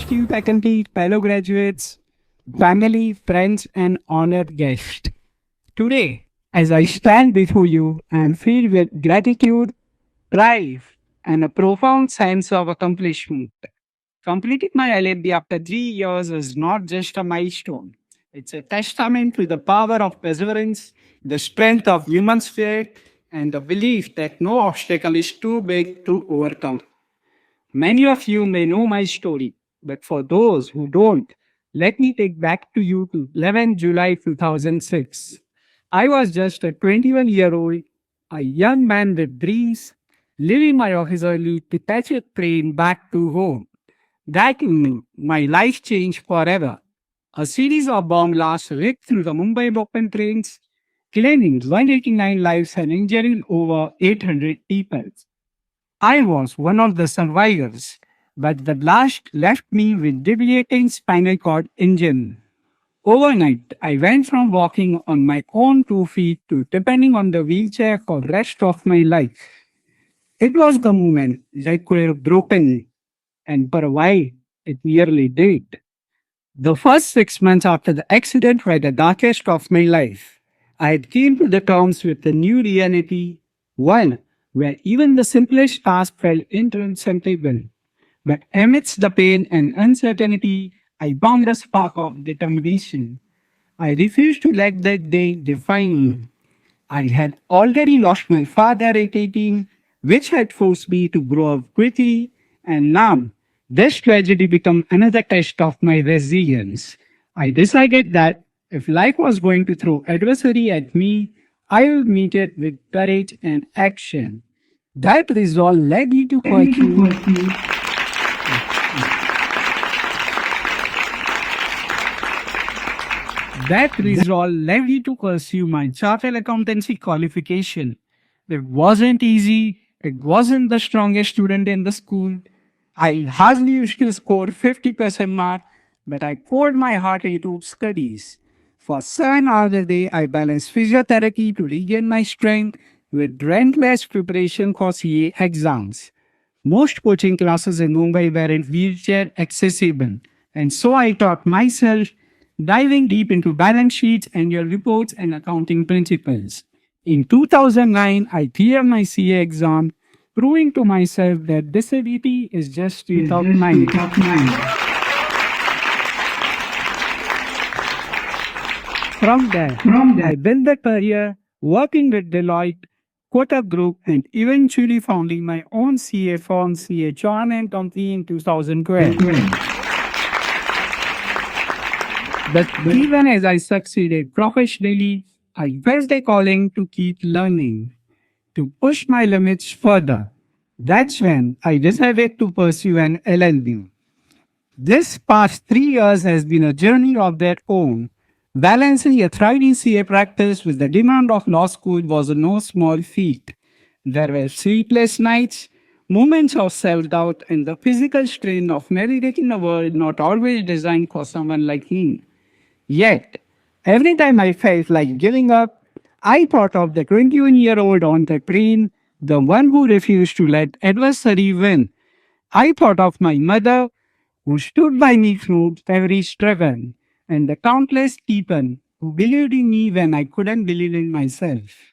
esteemed faculty, fellow graduates, family, friends, and honored guests. Today, as I stand before you, I am filled with gratitude, pride, and a profound sense of accomplishment. Completing my LLB after 3 years is not just a milestone. It's a testament to the power of perseverance, the strength of human spirit, and the belief that no obstacle is too big to overcome. Many of you may know my story, but for those who don't, let me take back to you to 11 July 2006. I was just a 21-year-old, a young man with dreams, leaving my office early to catch a train back to home. That evening, my life changed forever. A series of bomb blasts ripped through the Mumbai open trains, claiming 189 lives and injuring over 800 people. I was one of the survivors, but the blast left me with debilitating spinal cord injury. Overnight, I went from walking on my own 2 feet to depending on the wheelchair for the rest of my life. It was the moment that could have broken me, and for a while, it nearly did. The first 6 months after the accident were the darkest of my life. I had came to the terms with the new reality, one where even the simplest task felt insurmountable. But amidst the pain and uncertainty, I found a spark of determination. I refused to let that day define me. I had already lost my father at 18, which had forced me to grow up quickly, and now this tragedy became another test of my resilience. I decided that if life was going to throw adversity at me, I would meet it with courage and action. That resolve led me to pursue. That resolve led me to pursue my chartered accountancy qualification. It wasn't easy. It wasn't the strongest student in the school. I hardly used to score 50% mark, but I poured my heart into studies. For 7 hours a day, I balanced physiotherapy to regain my strength with relentless preparation for CA exams. Most coaching classes in Mumbai weren't wheelchair accessible, and so I taught myself, diving deep into balance sheets, annual reports, and accounting principles. In 2009, I cleared my CA exam, proving to myself that disability is just state of mind. From there, I built a career working with Deloitte, Kotak Group, and eventually founding my own CA firm, Chirag Chauhan and Company in 2012. But even as I succeeded professionally, I felt a calling to keep learning, to push my limits further. That's when I decided to pursue an LLB. This past 3 years has been a journey of their own. Balancing a thriving CA practice with the demand of law school was no small feat. There were sleepless nights, moments of self-doubt, and the physical strain of navigating a world not always designed for someone like me. Yet, every time I felt like giving up, I thought of the 21-year-old on the train, the one who refused to let adversity win. I thought of my mother, who stood by me through every struggle, and the countless people who believed in me when I couldn't believe in myself.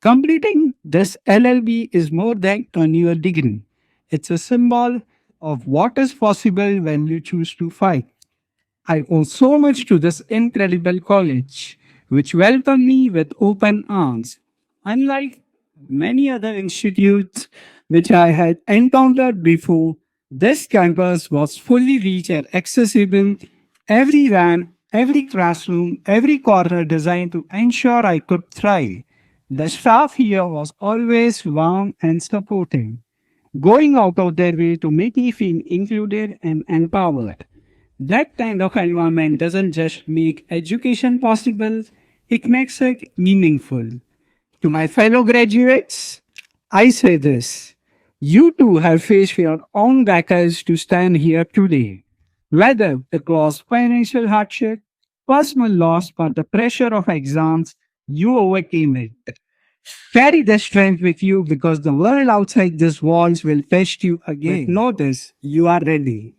Completing this LLB is more than a new degree. It's a symbol of what is possible when you choose to fight. I owe so much to this incredible college, which welcomed me with open arms. Unlike many other institutes which I had encountered before, this campus was fully reached and accessible. Every van, every classroom, every corner designed to ensure I could thrive. The staff here was always warm and supporting, going out of their way to make me feel included and empowered. That kind of environment doesn't just make education possible, it makes it meaningful. To my fellow graduates, I say this. You too have faced your own battles to stand here today. Whether it was financial hardship, personal loss, or the pressure of exams, you overcame it. Carry the strength with you because the world outside these walls will test you again. But know this, you are ready.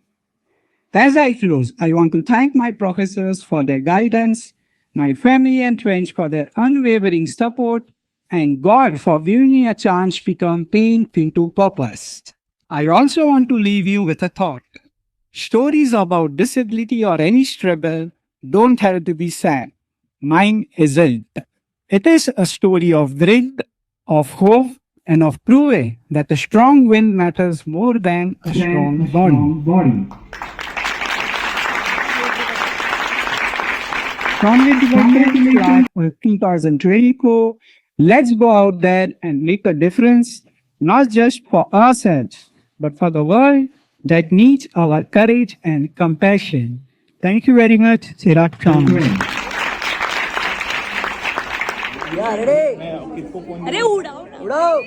As I close, I want to thank my professors for their guidance, my family and friends for their unwavering support, and God for giving me a chance to become pain into purpose. I also want to leave you with a thought. Stories about disability or any struggle don't have to be sad. Mine isn't. It is a story of grit, of hope, and of proving that a strong wind matters more than a strong body. Congratulations on 2024. Let's go out there and make a difference, not just for ourselves, but for the world that needs our courage and compassion. Thank you very much, Chirag Chauhan. अरे उड़ाओ